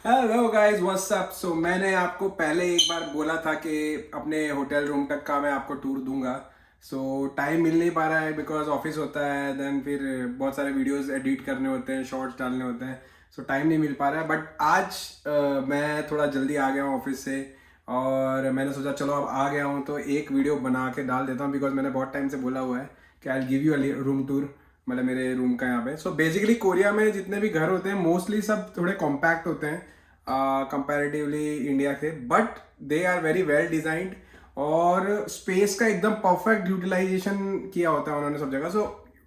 Hello guys, what's up. So मैंने आपको पहले एक बार बोला था कि अपने होटल रूम तक का मैं आपको टूर दूंगा। सो टाइम मिल नहीं पा रहा है बिकॉज ऑफिस होता है, देन फिर बहुत सारे वीडियोस एडिट करने होते हैं, शॉर्ट्स डालने होते हैं। सो टाइम नहीं मिल पा रहा है, बट आज मैं थोड़ा जल्दी आ गया हूँ ऑफिस से और मैंने सोचा चलो अब आ गया हूँ तो एक वीडियो बना के डाल देता हूँ बिकॉज मैंने बहुत टाइम से बोला हुआ है कि I give you a room tour, मतलब मेरे रूम का यहाँ पे। सो बेसिकली कोरिया में जितने भी घर होते हैं मोस्टली सब थोड़े कॉम्पैक्ट होते हैं कंपैरेटिवली इंडिया के, but they are very well designed और स्पेस का एकदम परफेक्ट यूटिलाइजेशन किया होता है उन्होंने सब जगह। सो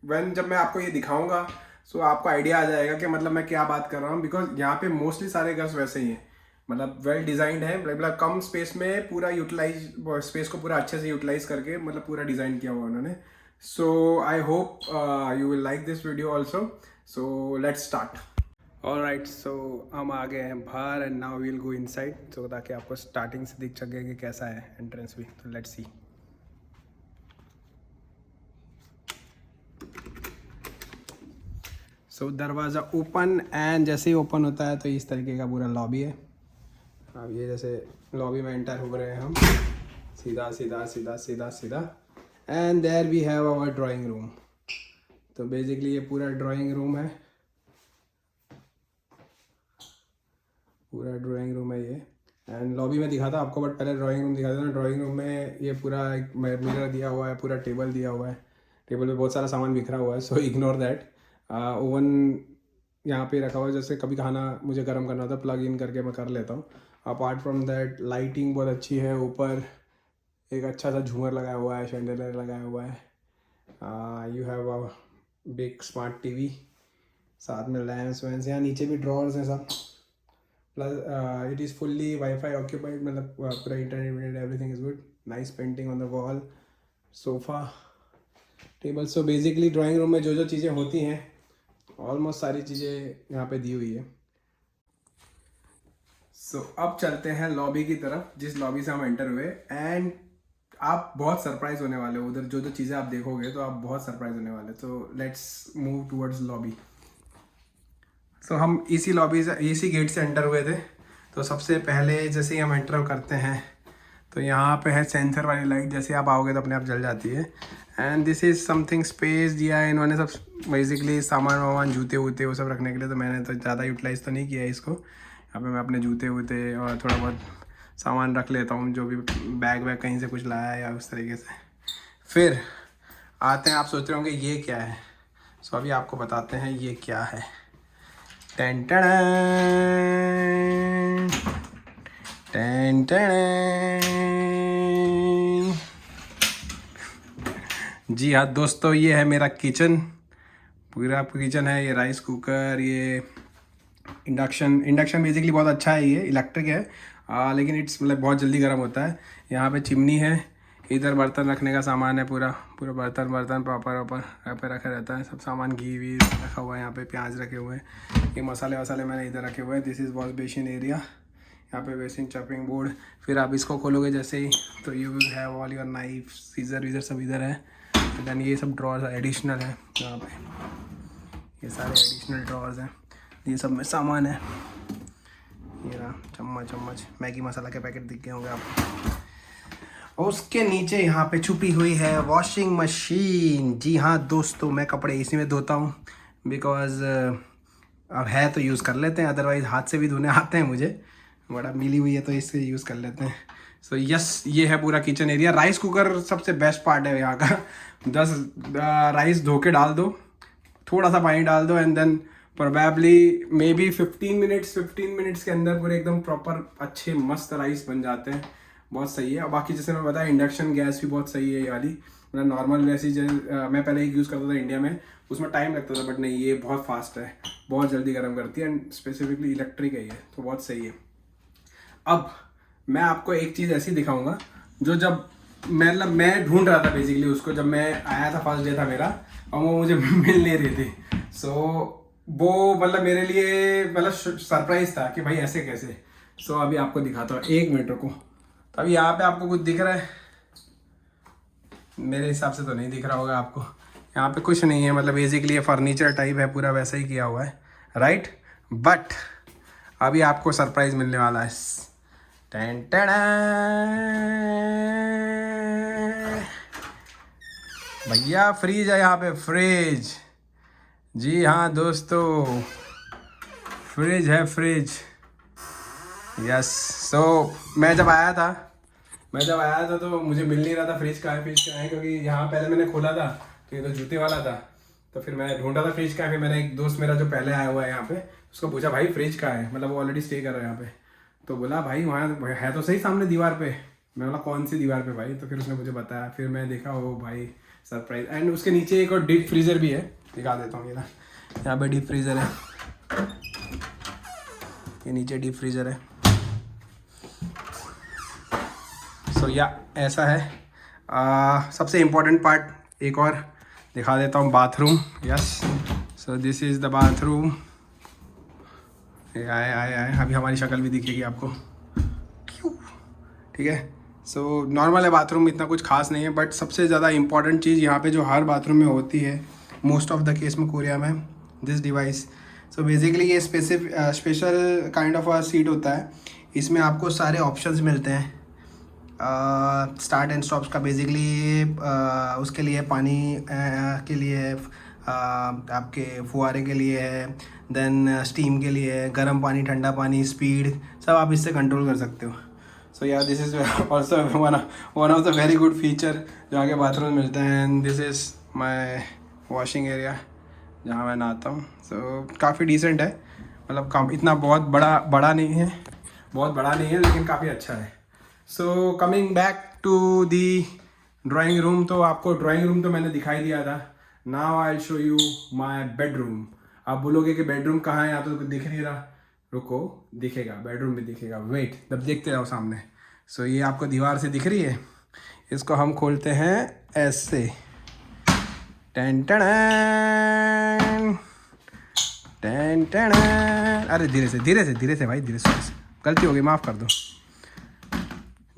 जब मैं आपको ये दिखाऊंगा सो आपको आइडिया आ जाएगा कि मतलब मैं क्या बात कर रहा हूँ, बिकॉज यहाँ पे मोस्टली सारे घर वैसे ही हैं, मतलब वेल डिजाइंड है, मतलब कम स्पेस में पूरा यूटिलाइज स्पेस को पूरा अच्छे से यूटिलाइज करके मतलब पूरा डिजाइन किया हुआ उन्होंने। So I hope you will like this video also. So let's start. Alright, so हम आ गए हैं बाहर and now we'll go inside, so ताकि आपको स्टार्टिंग से दिख सके कि कैसा है एंट्रेंस भी। तो लेट्स सी। सो दरवाज़ा ओपन एंड जैसे ही ओपन होता है तो इस तरीके का पूरा लॉबी है। अब ये जैसे लॉबी में एंटर हो रहे हैं हम, सीधा सीधा सीधा सीधा सीधा, and there we have our drawing room. तो बेसिकली ये पूरा ड्राइंग रूम है, पूरा ड्राइंग रूम है ये। एंड लॉबी में दिखा था आपको, बट पहले ड्राइंग रूम दिखा था ना। ड्राइंग रूम में ये पूरा एक मिरर दिया हुआ है, पूरा टेबल दिया हुआ है, टेबल पे बहुत सारा सामान बिखरा हुआ है, सो इग्नोर दैट। ओवन यहाँ पे रखा हुआ है, जैसे कभी खाना मुझे गर्म करना होता है प्लग इन करके मैं कर लेता हूँ। अपार्ट फ्रॉम दैट लाइटिंग बहुत अच्छी है, ऊपर एक अच्छा सा झूमर लगाया हुआ है, शैंडलियर लगाया हुआ है। You have a big smart TV, साथ में लैंप्स वैंस, यहाँ नीचे भी ड्रॉर्स हैं सब। Plus it is fully wifi occupied, मतलब पूरा internet everything is good. Nice painting on the wall, sofa, table. So basically drawing room में जो जो चीज़ें होती हैं ऑलमोस्ट सारी चीज़ें यहाँ पे दी हुई है। सो अब चलते हैं लॉबी की तरफ, जिस लॉबी से हम एंटर हुए, एंड आप बहुत सरप्राइज होने वाले हो। उधर जो जो चीज़ें आप देखोगे तो आप बहुत सरप्राइज होने वाले। तो लेट्स मूव टूवर्ड्स लॉबी। सो हम इसी लॉबी से, इसी गेट से एंटर हुए थे। तो सबसे पहले जैसे ही हम एंटर करते हैं तो यहाँ पे है सेंसर वाली लाइट, जैसे आप आओगे तो अपने आप जल जाती है। And this is something space दिया है इन्होंने सब बेसिकली सामान वामान, जूते वूते वो सब रखने के लिए। तो मैंने तो ज़्यादा यूटिलाइज़ तो नहीं किया है इसको। यहाँ पे मैं अपने जूते वूते और थोड़ा बहुत सामान रख लेता हूँ, जो भी बैग वैग कहीं से कुछ लाया है या उस तरीके से। फिर आते हैं, आप सोच रहे होंगे ये क्या है। सो अभी आपको बताते हैं ये क्या है। Ten ten ten ten. जी हाँ दोस्तों, ये है मेरा किचन, पूरा किचन है। ये राइस कुकर, ये इंडक्शन बेसिकली बहुत अच्छा है, ये इलेक्ट्रिक है लेकिन इट्स मतलब बहुत जल्दी गर्म होता है। यहाँ पे चिमनी है, इधर बर्तन रखने का सामान है, पूरा पूरा बर्तन प्रॉपर यहाँ पे रखा रहता है सब सामान। घी वी रखा हुआ है, यहाँ पे प्याज रखे हुए हैं, ये मसाले वसाले मैंने इधर रखे हुए हैं। This is wash basin area, यहाँ पे बेसिन, चॉपिंग बोर्ड। फिर आप इसको खोलोगे जैसे ही तो you will have all your knife, scissor वीजर सब इधर है। देन ये सब ड्रॉर्स एडिशनल है, यहाँ पे ये सारे एडिशनल ड्रॉर्स हैं, ये सब में सामान है। ये रहा चम्मच, मैगी मसाला के पैकेट दिख गए होंगे आपको। और उसके नीचे यहाँ पे छुपी हुई है वॉशिंग मशीन। जी हाँ दोस्तों, मैं कपड़े इसी में धोता हूँ बिकॉज अब है तो यूज़ कर लेते हैं, अदरवाइज़ हाथ से भी धोने आते हैं मुझे, बड़ा मिली हुई है तो इससे यूज़ कर लेते हैं। सो यस, ये है पूरा किचन एरिया। राइस कुकर सबसे बेस्ट पार्ट है यहाँ का। 10 राइस धो के डाल दो, थोड़ा सा पानी डाल दो, and then probably maybe 15 minutes के अंदर पूरे एकदम प्रॉपर अच्छे मस्त राइस बन जाते हैं। बहुत सही है। और बाकी जैसे मैं बताया, इंडक्शन गैस भी बहुत सही है ये वाली, मतलब नॉर्मल वैसी मैं पहले एक यूज़ करता था इंडिया में, उसमें टाइम लगता था, बट नहीं ये बहुत फास्ट है, बहुत जल्दी गर्म करती है, एंड स्पेसिफिकली इलेक्ट्रिक है ये, तो बहुत सही है। अब मैं आपको एक चीज़ ऐसी दिखाऊंगा जो जब मतलब मैं ढूंढ रहा था बेसिकली उसको, जब मैं आया था फर्स्ट डे था मेरा और वो मुझे मिल नहीं रही थी। सो वो मतलब मेरे लिए मतलब सरप्राइज था कि भाई ऐसे कैसे। सो अभी आपको दिखाता हूँ, 1 मिनट रुको। तो अभी यहाँ पे आपको कुछ दिख रहा है? मेरे हिसाब से तो नहीं दिख रहा होगा आपको। यहाँ पे कुछ नहीं है, मतलब बेसिकली ये फर्नीचर टाइप है, पूरा वैसा ही किया हुआ है, राइट। बट अभी आपको सरप्राइज़ मिलने वाला है। Ton ton. भैया फ्रिज है यहाँ पे, फ्रिज। जी हाँ दोस्तों, फ्रिज है, फ्रिज। यस। सो मैं जब आया था तो मुझे मिल नहीं रहा था फ्रिज कहाँ है, फ्रिज कहाँ है, क्योंकि यहाँ पहले मैंने खोला था तो ये तो जूते वाला था। तो फिर मैं ढूंढा था फ्रिज कहाँ है। फिर मैंने एक दोस्त मेरा जो पहले आया हुआ है यहाँ पे, उसको पूछा भाई फ्रिज कहाँ है, मतलब वो ऑलरेडी स्टे कर रहा है यहाँ पे। तो बोला भाई वहाँ है तो सही सामने दीवार पे। मैं बोला कौन सी दीवार पे भाई? तो फिर उसने मुझे बताया, फिर मैं देखा वो भाई सरप्राइज। एंड उसके नीचे एक और डीप फ्रीज़र भी है, दिखा देता हूँ। ये ना यहाँ पे डीप फ्रीज़र है, ये नीचे डीप फ्रीज़र है। सो या ऐसा है। सबसे इम्पोर्टेंट पार्ट एक और दिखा देता हूँ, bathroom. Yes. So this is the bathroom. आए आए आए, अभी हमारी शक्ल भी दिखेगी आपको। ठीक है। सो नॉर्मल है बाथरूम, इतना कुछ खास नहीं है। बट सबसे ज़्यादा इम्पॉर्टेंट चीज़ यहाँ पे जो हर बाथरूम में होती है, मोस्ट ऑफ द केस में कोरिया में, दिस डिवाइस। सो बेसिकली ये special kind of a seat होता है। इसमें आपको सारे ऑप्शंस मिलते हैं स्टार्ट एंड स्टॉप्स का। बेसिकली उसके लिए पानी के लिए आपके फुहारे के लिए है, देन स्टीम के लिए है, गर्म पानी, ठंडा पानी, स्पीड, सब आप इससे कंट्रोल कर सकते हो। सो या this is also one of the very good feature जो आगे बाथरूम में मिलते हैं। And this is my washing area जहाँ मैं नहाता हूँ। सो काफ़ी डिसेंट है, मतलब काम इतना बहुत बड़ा नहीं है, लेकिन काफ़ी अच्छा है। So coming back to the drawing room, तो आपको ड्राइंग रूम तो मैंने दिखाई दिया था। Now I will show you my bedroom. आप बोलोगे कि बेडरूम कहाँ है, यहाँ तो दिख नहीं रहा। रुको, दिखेगा, बेडरूम भी दिखेगा, वेट, तब देखते रहो सामने। सो ये आपको दीवार से दिख रही है, इसको हम खोलते हैं ऐसे। Ten ten ten ten. अरे धीरे से भाई, धीरे से, गलती हो गई, माफ़ कर दो।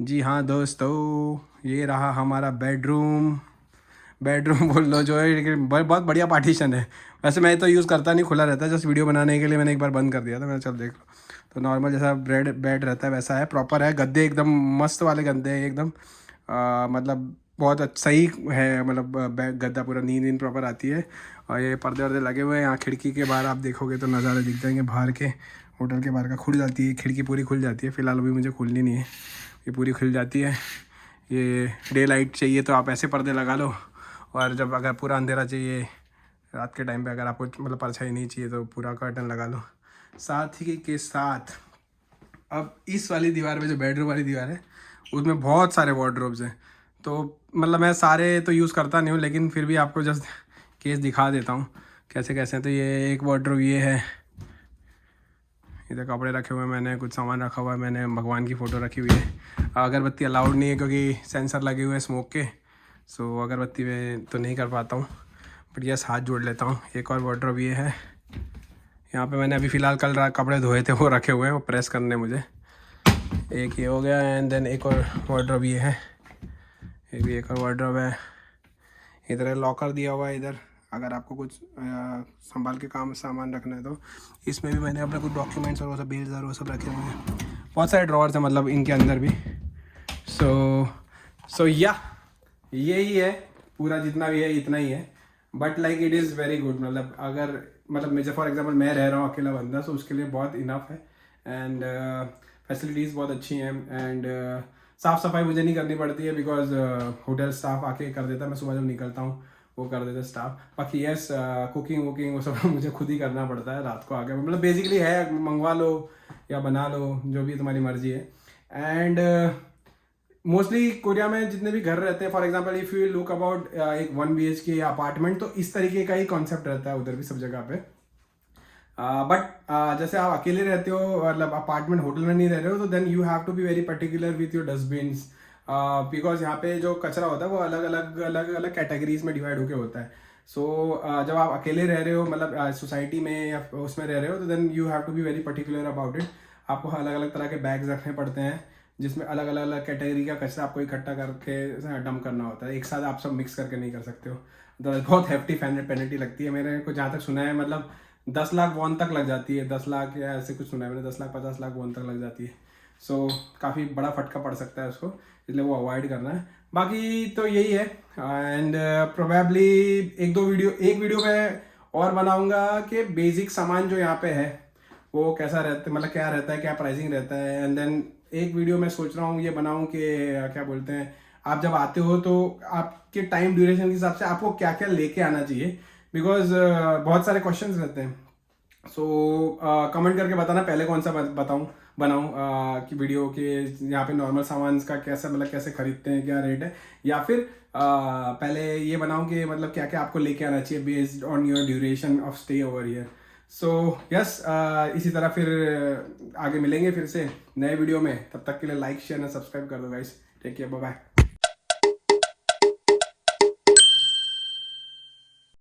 जी हाँ दोस्तों, ये रहा हमारा बेडरूम बोल लो जो है, बहुत बढ़िया पार्टीशन है। वैसे मैं तो यूज़ करता नहीं, खुला रहता है, जस्ट वीडियो बनाने के लिए मैंने एक बार बंद कर दिया था। मैंने चल देख लो, तो नॉर्मल जैसा बेड रहता है वैसा है, प्रॉपर है। गद्दे एकदम मस्त वाले गद्दे हैं एकदम, मतलब बहुत सही है, मतलब गद्दा पूरा नींद प्रॉपर आती है। और ये पर्दे वर्दे लगे हुए हैं। यहाँ खिड़की के बाहर आप देखोगे तो नज़ारे दिख जाएंगे बाहर के, होटल के बाहर का। खुल जाती है खिड़की, पूरी खुल जाती है। फ़िलहाल अभी मुझे खुलनी नहीं है, ये पूरी खुल जाती है। ये डे लाइट चाहिए तो आप ऐसे पर्दे लगा लो, और जब अगर पूरा अंधेरा चाहिए रात के टाइम पे, अगर आपको मतलब परछाई नहीं चाहिए तो पूरा कर्टन लगा लो। साथ ही के साथ अब इस वाली दीवार पे, जो बेडरूम वाली दीवार है, उसमें बहुत सारे वार्डरोब्स हैं। तो मतलब मैं सारे तो यूज़ करता नहीं हूँ, लेकिन फिर भी आपको जस्ट केस दिखा देता हूँ कैसे कैसे हैं। तो ये एक वार्डरोब ये है, इधर कपड़े रखे हुए हैं मैंने, कुछ सामान रखा हुआ है मैंने, भगवान की फ़ोटो रखी हुई है। अगरबत्ती अलाउड नहीं है क्योंकि सेंसर लगे हुए हैं स्मोक के। सो अगरबत्ती में तो नहीं कर पाता हूँ, बट यस हाथ जोड़ लेता हूँ। एक और वार्डरोब ये है, यहाँ पे मैंने अभी फ़िलहाल कल रात कपड़े धोए थे, वो रखे हुए हैं, वो प्रेस करने मुझे। एक ये हो गया, एंड देन एक और वार्डरोब ये है, ये भी एक और वार्डरोब है। इधर लॉकर दिया हुआ है इधर, अगर आपको कुछ संभाल के सामान रखना है तो। इसमें भी मैंने अपने कुछ डॉक्यूमेंट्स और वो सब बिल्स और वो सब रखे हुए हैं। बहुत सारे ड्रॉवर्स हैं मतलब इनके अंदर भी। सो या यही है पूरा, जितना भी है इतना ही है। But like it is very good, मतलब अगर मतलब मुझे फॉर एग्जांपल मैं रह रहा हूँ अकेला बंदा, तो उसके लिए बहुत इनफ है। एंड फैसिलिटीज़ बहुत अच्छी हैं। एंड साफ़ सफाई मुझे नहीं करनी पड़ती है, बिकॉज होटल स्टाफ आके कर देता है। मैं सुबह जब निकलता हूँ वो कर देता है स्टाफ। बाकी यस कुकिंग वुकिंग वो सब मुझे खुद ही करना पड़ता है रात को आके, मतलब बेसिकली है मंगवा लो या बना लो, जो भी तुम्हारी मर्जी है। एंड मोस्टली कोरिया में जितने भी घर रहते हैं, for example if you look about एक 1 BHK अपार्टमेंट, तो इस तरीके का ही कॉन्सेप्ट रहता है उधर भी सब जगह पे। बट जैसे आप अकेले रहते हो, मतलब अपार्टमेंट होटल में नहीं रह रहे हो, तो then you have to be very particular with your dustbins, because यहाँ पे जो कचरा होता है वो अलग कैटेगरीज में डिवाइड होके होता है। सो जब आप अकेले रह रहे हो, मतलब सोसाइटी में या उसमें रह रहे हो, तो then you have to be very particular about it. आपको अलग अलग तरह के बैग्स रखने पड़ते हैं, जिसमें अलग अलग कैटेगरी का कचरा आपको इकट्ठा करके डंप करना होता है। एक साथ आप सब मिक्स करके नहीं कर सकते हो, तो बहुत हेफ्टी पेनल्टी लगती है। मेरे को जहाँ तक सुना है, मतलब 10 लाख वॉन तक लग जाती है, 10 लाख या ऐसे कुछ सुना है मैंने, 10 लाख 50 लाख वॉन तक लग जाती है। सो काफ़ी बड़ा फटका पड़ सकता है उसको, इसलिए वो अवॉइड करना है। बाकी तो यही है। एंड प्रोबेबली एक वीडियो में और बनाऊंगा कि बेसिक सामान जो यहाँ पे है वो कैसा रहता है, मतलब क्या रहता है, क्या प्राइसिंग रहता है। एंड देन एक वीडियो मैं सोच रहा हूँ ये बनाऊँ कि क्या बोलते हैं, आप जब आते हो तो आपके टाइम ड्यूरेशन के हिसाब से आपको क्या क्या लेके आना चाहिए, बिकॉज बहुत सारे क्वेश्चंस रहते हैं। सो कमेंट करके बताना पहले कौन सा बनाऊं कि वीडियो के यहाँ पे नॉर्मल सामान का कैसा, मतलब कैसे खरीदते हैं, क्या रेट है, या फिर पहले ये बनाऊं कि मतलब क्या क्या आपको लेके आना चाहिए based on your duration of stay over here. So yes, इसी तरह फिर आगे मिलेंगे फिर से नए वीडियो में। तब तक के लिए लाइक शेयर एंड सब्सक्राइब कर दो guys. Take care, bye bye.